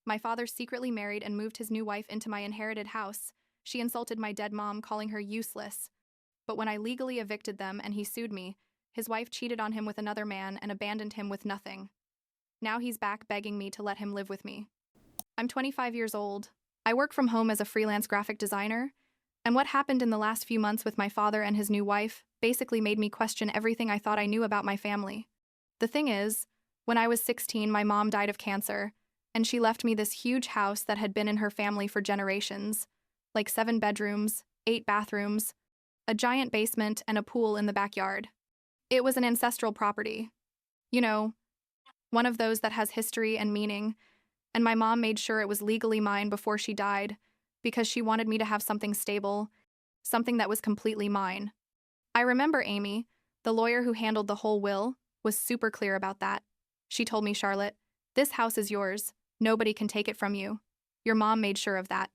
My father secretly married and moved his new wife into my inherited house. She insulted my dead mom, calling her useless. But when I legally evicted them and he sued me, his wife cheated on him with another man and abandoned him with nothing. Now he's back begging me to let him live with me. I'm 25 years old. I work from home as a freelance graphic designer, and what happened in the last few months with my father and his new wife basically made me question everything I thought I knew about my family. The thing is, when I was 16, my mom died of cancer, and she left me this huge house that had been in her family for generations, like 7 bedrooms, 8 bathrooms, a giant basement, and a pool in the backyard. It was an ancestral property. You know, one of those that has history and meaning, and my mom made sure it was legally mine before she died because she wanted me to have something stable, something that was completely mine. I remember Amy, the lawyer who handled the whole will, was super clear about that. She told me, Charlotte, this house is yours. Nobody can take it from you. Your mom made sure of that.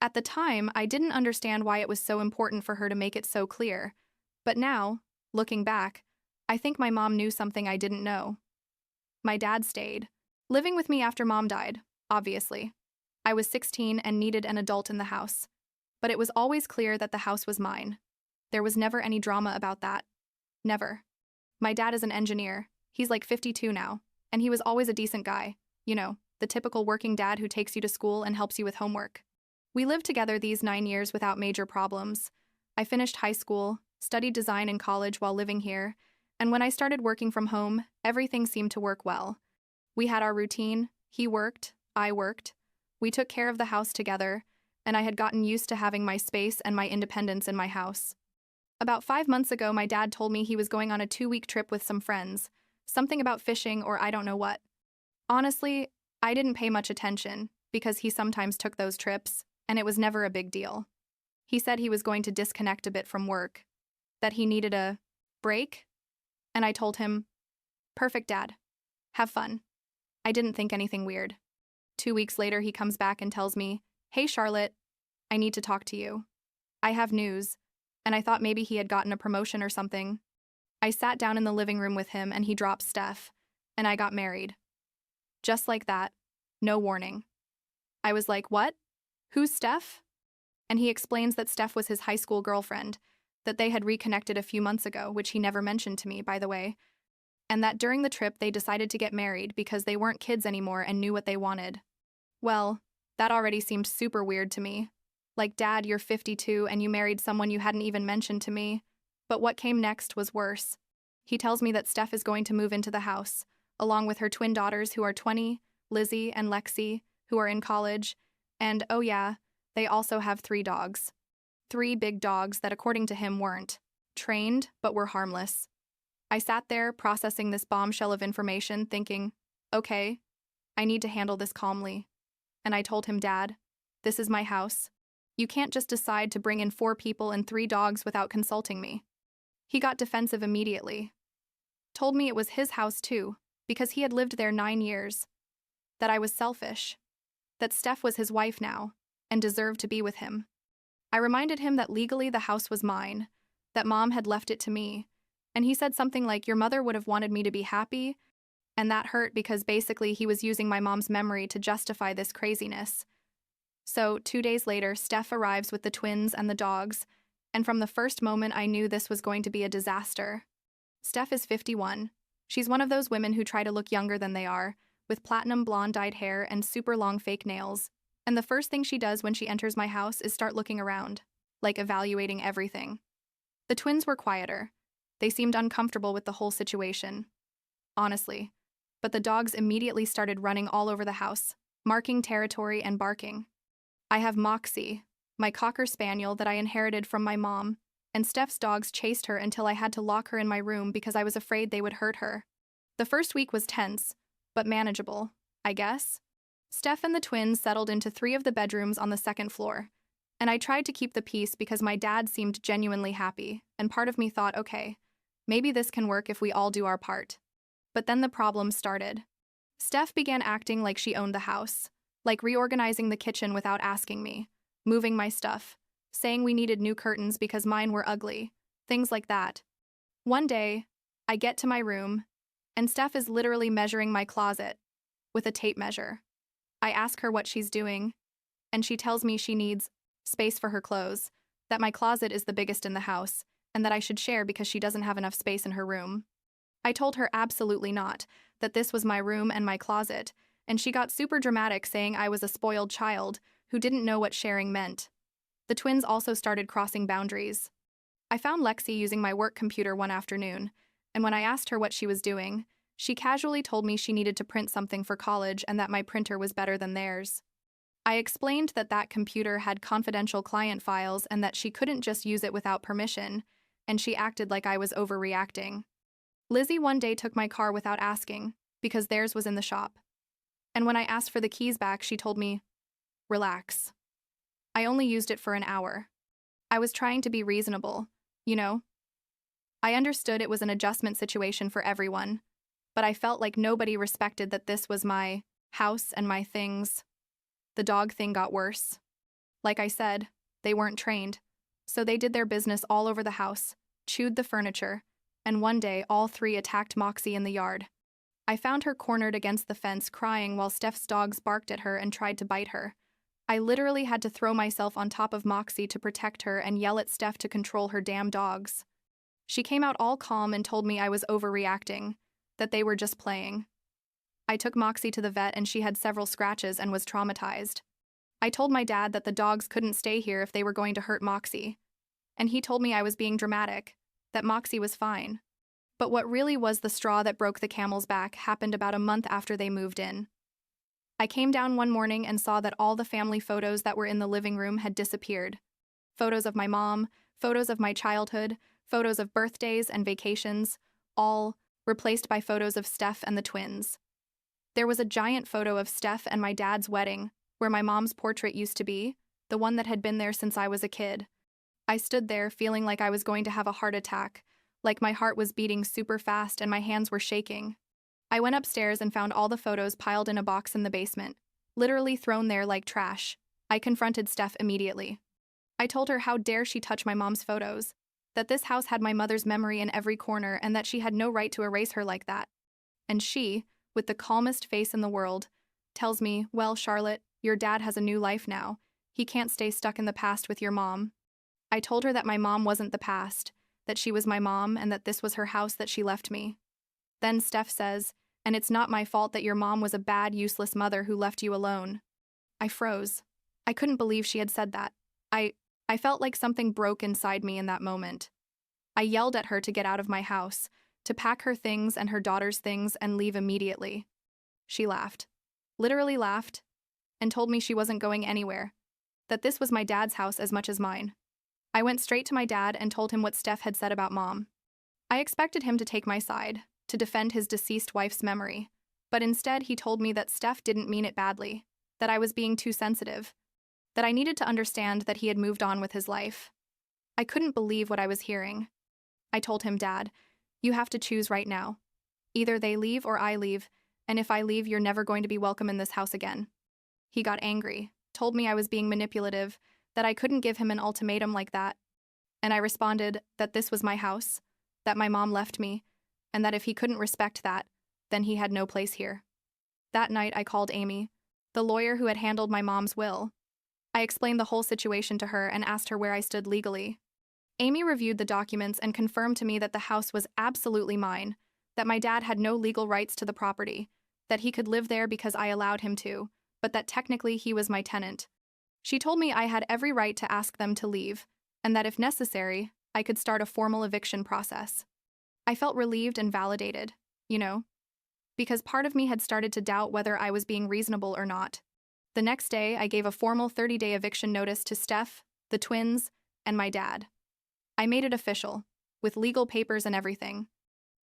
At the time, I didn't understand why it was so important for her to make it so clear. But now, looking back, I think my mom knew something I didn't know. My dad stayed, living with me after mom died, obviously. I was 16 and needed an adult in the house. But it was always clear that the house was mine. There was never any drama about that. Never. My dad is an engineer. He's like 52 now, and he was always a decent guy. You know, the typical working dad who takes you to school and helps you with homework. We lived together these 9 years without major problems. I finished high school, studied design in college while living here, and when I started working from home, everything seemed to work well. We had our routine, he worked, I worked. We took care of the house together, and I had gotten used to having my space and my independence in my house. About 5 months ago, my dad told me he was going on a 2-week trip with some friends, something about fishing or I don't know what. Honestly, I didn't pay much attention because he sometimes took those trips, and it was never a big deal. He said he was going to disconnect a bit from work, that he needed a break, and I told him, perfect, Dad. Have fun. I didn't think anything weird. 2 weeks later, he comes back and tells me, hey, Charlotte, I need to talk to you. I have news, and I thought maybe he had gotten a promotion or something. I sat down in the living room with him and he dropped Steph, and I got married. Just like that, no warning. I was like, what? Who's Steph? And he explains that Steph was his high school girlfriend, that they had reconnected a few months ago, which he never mentioned to me, by the way, and that during the trip they decided to get married because they weren't kids anymore and knew what they wanted. Well, that already seemed super weird to me. Like, Dad, you're 52 and you married someone you hadn't even mentioned to me. But what came next was worse. He tells me that Steph is going to move into the house, along with her twin daughters who are 20, Lizzie and Lexi, who are in college, and oh yeah, they also have 3 dogs. 3 big dogs that, according to him, weren't trained, but were harmless. I sat there processing this bombshell of information, thinking, okay, I need to handle this calmly. And I told him, Dad, this is my house. You can't just decide to bring in 4 people and 3 dogs without consulting me. He got defensive immediately. Told me it was his house too, because he had lived there 9 years. That I was selfish. That Steph was his wife now, and deserved to be with him. I reminded him that legally the house was mine, that Mom had left it to me, and he said something like, your mother would have wanted me to be happy, and that hurt because basically he was using my mom's memory to justify this craziness. So 2 days later, Steph arrives with the twins and the dogs, and from the first moment I knew this was going to be a disaster. Steph is 51. She's one of those women who try to look younger than they are, with platinum blonde dyed hair and super long fake nails. And the first thing she does when she enters my house is start looking around, like evaluating everything. The twins were quieter. They seemed uncomfortable with the whole situation. Honestly. But the dogs immediately started running all over the house, marking territory and barking. I have Moxie, my Cocker Spaniel that I inherited from my mom, and Steph's dogs chased her until I had to lock her in my room because I was afraid they would hurt her. The first week was tense, but manageable, I guess. Steph and the twins settled into 3 of the bedrooms on the 2nd floor, and I tried to keep the peace because my dad seemed genuinely happy, and part of me thought, okay, maybe this can work if we all do our part. But then the problem started. Steph began acting like she owned the house, like reorganizing the kitchen without asking me, moving my stuff, saying we needed new curtains because mine were ugly, things like that. One day, I get to my room, and Steph is literally measuring my closet with a tape measure. I ask her what she's doing, and she tells me she needs space for her clothes, that my closet is the biggest in the house, and that I should share because she doesn't have enough space in her room. I told her absolutely not, that this was my room and my closet, and she got super dramatic saying I was a spoiled child who didn't know what sharing meant. The twins also started crossing boundaries. I found Lexi using my work computer one afternoon, and when I asked her what she was doing, she casually told me she needed to print something for college and that my printer was better than theirs. I explained that that computer had confidential client files and that she couldn't just use it without permission, and she acted like I was overreacting. Lizzie one day took my car without asking, because theirs was in the shop. And when I asked for the keys back, she told me, "Relax. I only used it for an hour." I was trying to be reasonable, you know? I understood it was an adjustment situation for everyone, but I felt like nobody respected that this was my house and my things. The dog thing got worse. Like I said, they weren't trained, so they did their business all over the house, chewed the furniture, and one day all three attacked Moxie in the yard. I found her cornered against the fence crying while Steph's dogs barked at her and tried to bite her. I literally had to throw myself on top of Moxie to protect her and yell at Steph to control her damn dogs. She came out all calm and told me I was overreacting, that they were just playing. I took Moxie to the vet and she had several scratches and was traumatized. I told my dad that the dogs couldn't stay here if they were going to hurt Moxie, and he told me I was being dramatic, that Moxie was fine. But what really was the straw that broke the camel's back happened about a month after they moved in. I came down one morning and saw that all the family photos that were in the living room had disappeared. Photos of my mom, photos of my childhood, photos of birthdays and vacations, all replaced by photos of Steph and the twins. There was a giant photo of Steph and my dad's wedding, where my mom's portrait used to be, the one that had been there since I was a kid. I stood there feeling like I was going to have a heart attack, like my heart was beating super fast and my hands were shaking. I went upstairs and found all the photos piled in a box in the basement, literally thrown there like trash. I confronted Steph immediately. I told her how dare she touch my mom's photos, that this house had my mother's memory in every corner and that she had no right to erase her like that. And she, with the calmest face in the world, tells me, "Well, Charlotte, your dad has a new life now. He can't stay stuck in the past with your mom." I told her that my mom wasn't the past, that she was my mom and that this was her house that she left me. Then Steph says, "And it's not my fault that your mom was a bad, useless mother who left you alone." I froze. I couldn't believe she had said that. I felt like something broke inside me in that moment. I yelled at her to get out of my house, to pack her things and her daughter's things and leave immediately. She laughed. Literally laughed, and told me she wasn't going anywhere, that this was my dad's house as much as mine. I went straight to my dad and told him what Steph had said about mom. I expected him to take my side, to defend his deceased wife's memory, but instead he told me that Steph didn't mean it badly, that I was being too sensitive, that I needed to understand that he had moved on with his life. I couldn't believe what I was hearing. I told him, "Dad, you have to choose right now. Either they leave or I leave, and if I leave, you're never going to be welcome in this house again." He got angry, told me I was being manipulative, that I couldn't give him an ultimatum like that, and I responded that this was my house, that my mom left me, and that if he couldn't respect that, then he had no place here. That night I called Amy, the lawyer who had handled my mom's will. I explained the whole situation to her and asked her where I stood legally. Amy reviewed the documents and confirmed to me that the house was absolutely mine, that my dad had no legal rights to the property, that he could live there because I allowed him to, but that technically he was my tenant. She told me I had every right to ask them to leave, and that if necessary, I could start a formal eviction process. I felt relieved and validated, because part of me had started to doubt whether I was being reasonable or not. The next day, I gave a formal 30-day eviction notice to Steph, the twins, and my dad. I made it official, with legal papers and everything.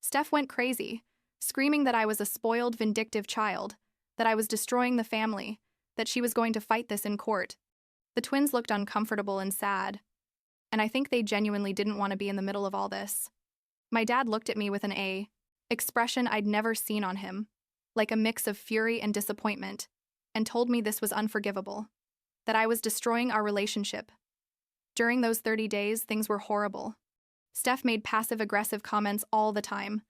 Steph went crazy, screaming that I was a spoiled, vindictive child, that I was destroying the family, that she was going to fight this in court. The twins looked uncomfortable and sad, and I think they genuinely didn't want to be in the middle of all this. My dad looked at me with an expression I'd never seen on him, like a mix of fury and disappointment, and told me this was unforgivable, that I was destroying our relationship. During those 30 days, things were horrible. Steph made passive-aggressive comments all the time,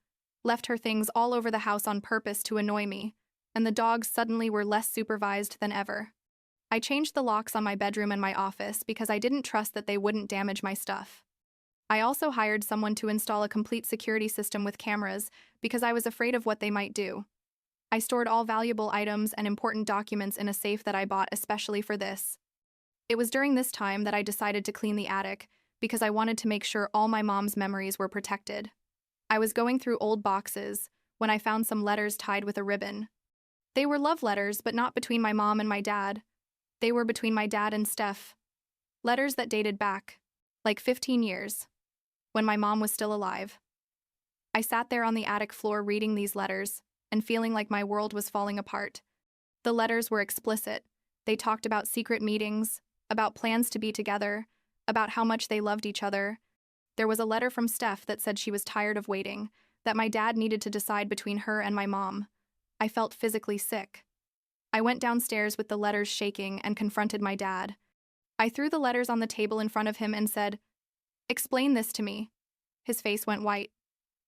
left her things all over the house on purpose to annoy me, and the dogs suddenly were less supervised than ever. I changed the locks on my bedroom and my office because I didn't trust that they wouldn't damage my stuff. I also hired someone to install a complete security system with cameras because I was afraid of what they might do. I stored all valuable items and important documents in a safe that I bought especially for this. It was during this time that I decided to clean the attic because I wanted to make sure all my mom's memories were protected. I was going through old boxes when I found some letters tied with a ribbon. They were love letters, but not between my mom and my dad. They were between my dad and Steph. Letters that dated back, like 15 years, when my mom was still alive. I sat there on the attic floor reading these letters and feeling like my world was falling apart. The letters were explicit. They talked about secret meetings, about plans to be together, about how much they loved each other. There was a letter from Steph that said she was tired of waiting, that my dad needed to decide between her and my mom. I felt physically sick. I went downstairs with the letters shaking and confronted my dad. I threw the letters on the table in front of him and said, "Explain this to me." His face went white.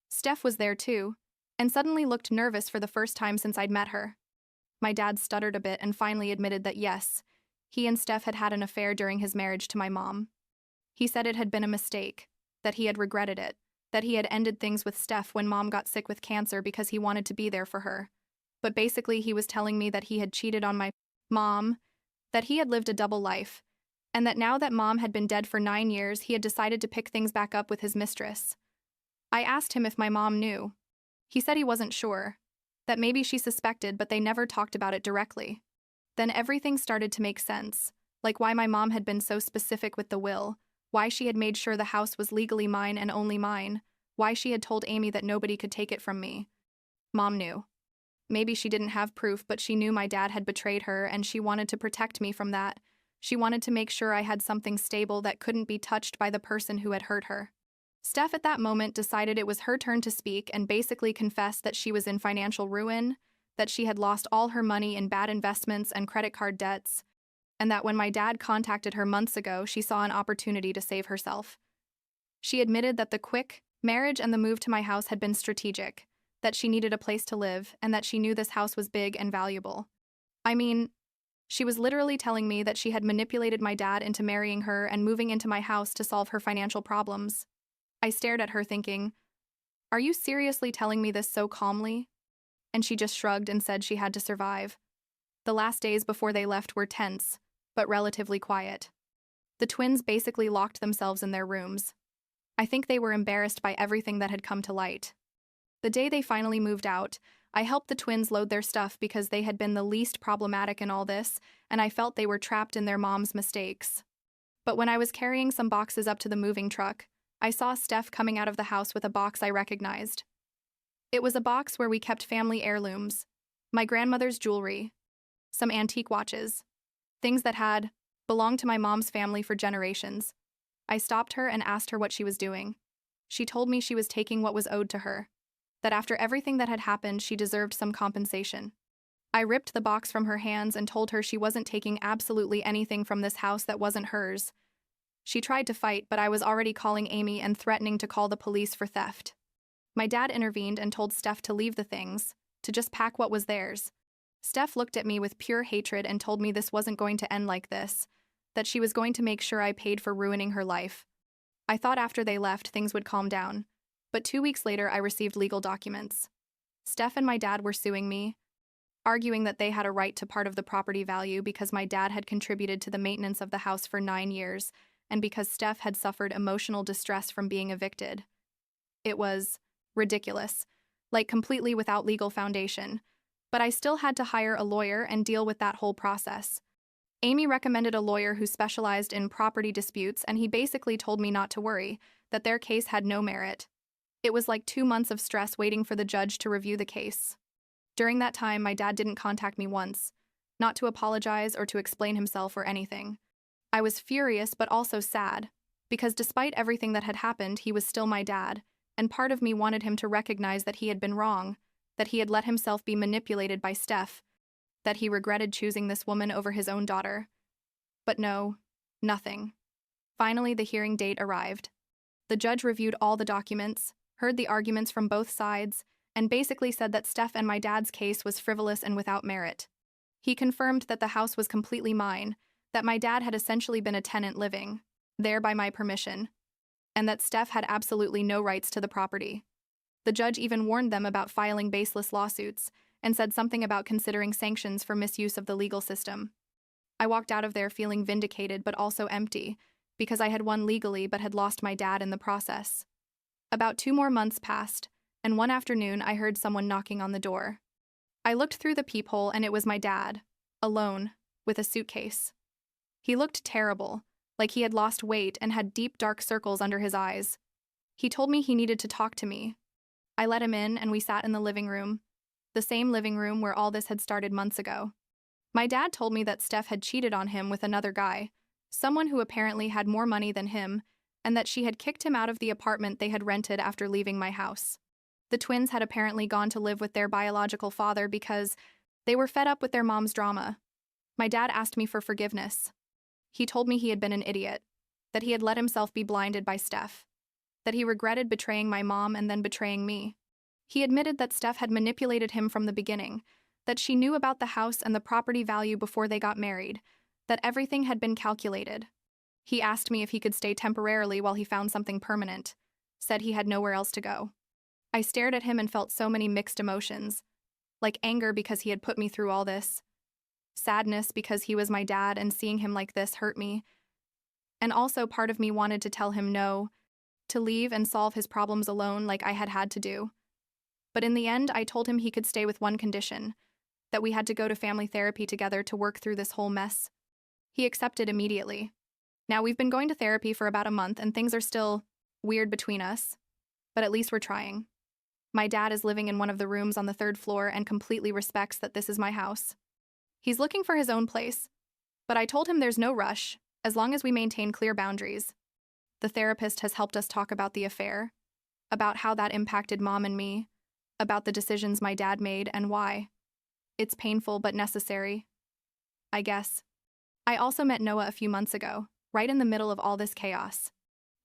Steph was there too, and suddenly looked nervous for the first time since I'd met her. My dad stuttered a bit and finally admitted that yes, he and Steph had had an affair during his marriage to my mom. He said it had been a mistake, that he had regretted it, that he had ended things with Steph when mom got sick with cancer because he wanted to be there for her. But basically he was telling me that he had cheated on my mom, that he had lived a double life, and that now that mom had been dead for 9 years, he had decided to pick things back up with his mistress. I asked him if my mom knew. He said he wasn't sure, that maybe she suspected, but they never talked about it directly. Then everything started to make sense, like why my mom had been so specific with the will, why she had made sure the house was legally mine and only mine, why she had told Amy that nobody could take it from me. Mom knew. Maybe she didn't have proof, but she knew my dad had betrayed her and she wanted to protect me from that. She wanted to make sure I had something stable that couldn't be touched by the person who had hurt her. Steph at that moment decided it was her turn to speak and basically confessed that she was in financial ruin, that she had lost all her money in bad investments and credit card debts, and that when my dad contacted her months ago, she saw an opportunity to save herself. She admitted that the quick marriage and the move to my house had been strategic, that she needed a place to live, and that she knew this house was big and valuable. I mean, she was literally telling me that she had manipulated my dad into marrying her and moving into my house to solve her financial problems. I stared at her thinking, "Are you seriously telling me this so calmly?" And she just shrugged and said she had to survive. The last days before they left were tense, but relatively quiet. The twins basically locked themselves in their rooms. I think they were embarrassed by everything that had come to light. The day they finally moved out, I helped the twins load their stuff because they had been the least problematic in all this, and I felt they were trapped in their mom's mistakes. But when I was carrying some boxes up to the moving truck, I saw Steph coming out of the house with a box I recognized. It was a box where we kept family heirlooms, my grandmother's jewelry, some antique watches, things that had belonged to my mom's family for generations. I stopped her and asked her what she was doing. She told me she was taking what was owed to her, that after everything that had happened, she deserved some compensation. I ripped the box from her hands and told her she wasn't taking absolutely anything from this house that wasn't hers. She tried to fight, but I was already calling Amy and threatening to call the police for theft. My dad intervened and told Steph to leave the things, to just pack what was theirs. Steph looked at me with pure hatred and told me this wasn't going to end like this, that she was going to make sure I paid for ruining her life. I thought after they left things would calm down, but 2 weeks later I received legal documents. Steph and my dad were suing me, arguing that they had a right to part of the property value because my dad had contributed to the maintenance of the house for 9 years, and because Steph had suffered emotional distress from being evicted. It was ridiculous, like completely without legal foundation, but I still had to hire a lawyer and deal with that whole process. Amy recommended a lawyer who specialized in property disputes, and he basically told me not to worry, that their case had no merit. It was like 2 months of stress waiting for the judge to review the case. During that time, my dad didn't contact me once, not to apologize or to explain himself or anything. I was furious but also sad, because despite everything that had happened, he was still my dad, and part of me wanted him to recognize that he had been wrong, that he had let himself be manipulated by Steph, that he regretted choosing this woman over his own daughter. But no, nothing. Finally, the hearing date arrived. The judge reviewed all the documents, heard the arguments from both sides, and basically said that Steph and my dad's case was frivolous and without merit. He confirmed that the house was completely mine, that my dad had essentially been a tenant living there by my permission, and that Steph had absolutely no rights to the property. The judge even warned them about filing baseless lawsuits and said something about considering sanctions for misuse of the legal system. I walked out of there feeling vindicated but also empty, because I had won legally but had lost my dad in the process. About 2 more months passed, and one afternoon I heard someone knocking on the door. I looked through the peephole and it was my dad, alone, with a suitcase. He looked terrible, like he had lost weight and had deep dark circles under his eyes. He told me he needed to talk to me. I let him in and we sat in the living room, the same living room where all this had started months ago. My dad told me that Steph had cheated on him with another guy, someone who apparently had more money than him, and that she had kicked him out of the apartment they had rented after leaving my house. The twins had apparently gone to live with their biological father because they were fed up with their mom's drama. My dad asked me for forgiveness. He told me he had been an idiot, that he had let himself be blinded by Steph, that he regretted betraying my mom and then betraying me. He admitted that Steph had manipulated him from the beginning, that she knew about the house and the property value before they got married, that everything had been calculated. He asked me if he could stay temporarily while he found something permanent, said he had nowhere else to go. I stared at him and felt so many mixed emotions, like anger because he had put me through all this, sadness because he was my dad and seeing him like this hurt me, and also part of me wanted to tell him no, to leave and solve his problems alone like I had had to do. But in the end, I told him he could stay with one condition, that we had to go to family therapy together to work through this whole mess. He accepted immediately. Now we've been going to therapy for about a month and things are still weird between us, but at least we're trying. My dad is living in one of the rooms on the 3rd floor and completely respects that this is my house. He's looking for his own place, but I told him there's no rush, as long as we maintain clear boundaries. The therapist has helped us talk about the affair, about how that impacted mom and me, about the decisions my dad made and why. It's painful but necessary, I guess. I also met Noah a few months ago, right in the middle of all this chaos.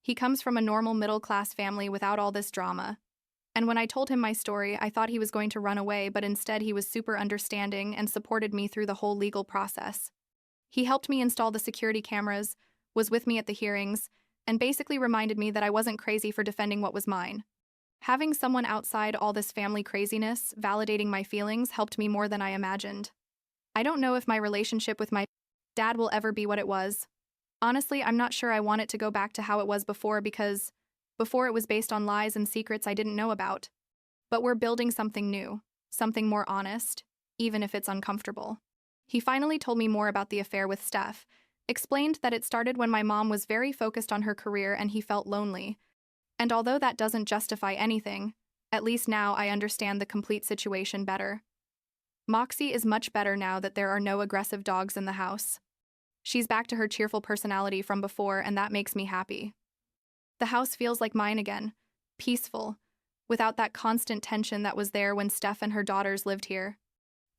He comes from a normal middle-class family without all this drama. And when I told him my story, I thought he was going to run away, but instead he was super understanding and supported me through the whole legal process. He helped me install the security cameras, was with me at the hearings, and basically reminded me that I wasn't crazy for defending what was mine. Having someone outside all this family craziness, validating my feelings, helped me more than I imagined. I don't know if my relationship with my dad will ever be what it was. Honestly, I'm not sure I want it to go back to how it was before because before it was based on lies and secrets I didn't know about. But we're building something new, something more honest, even if it's uncomfortable. He finally told me more about the affair with Steph, explained that it started when my mom was very focused on her career and he felt lonely. And although that doesn't justify anything, at least now I understand the complete situation better. Moxie is much better now that there are no aggressive dogs in the house. She's back to her cheerful personality from before, and that makes me happy. The house feels like mine again, peaceful, without that constant tension that was there when Steph and her daughters lived here.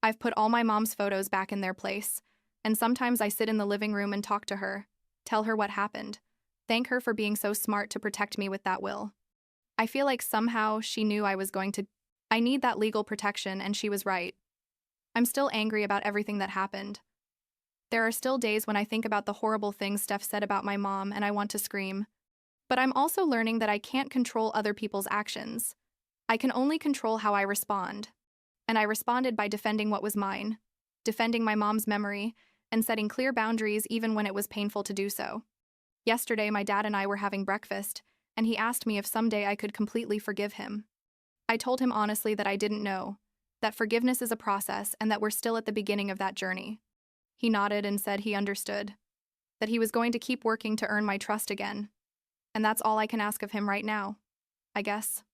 I've put all my mom's photos back in their place, and sometimes I sit in the living room and talk to her, tell her what happened, thank her for being so smart to protect me with that will. I feel like somehow she knew I need that legal protection, and she was right. I'm still angry about everything that happened. There are still days when I think about the horrible things Steph said about my mom and I want to scream. But I'm also learning that I can't control other people's actions. I can only control how I respond. And I responded by defending what was mine, defending my mom's memory, and setting clear boundaries even when it was painful to do so. Yesterday, my dad and I were having breakfast, and he asked me if someday I could completely forgive him. I told him honestly that I didn't know, that forgiveness is a process and that we're still at the beginning of that journey. He nodded and said he understood, that he was going to keep working to earn my trust again. And that's all I can ask of him right now, I guess.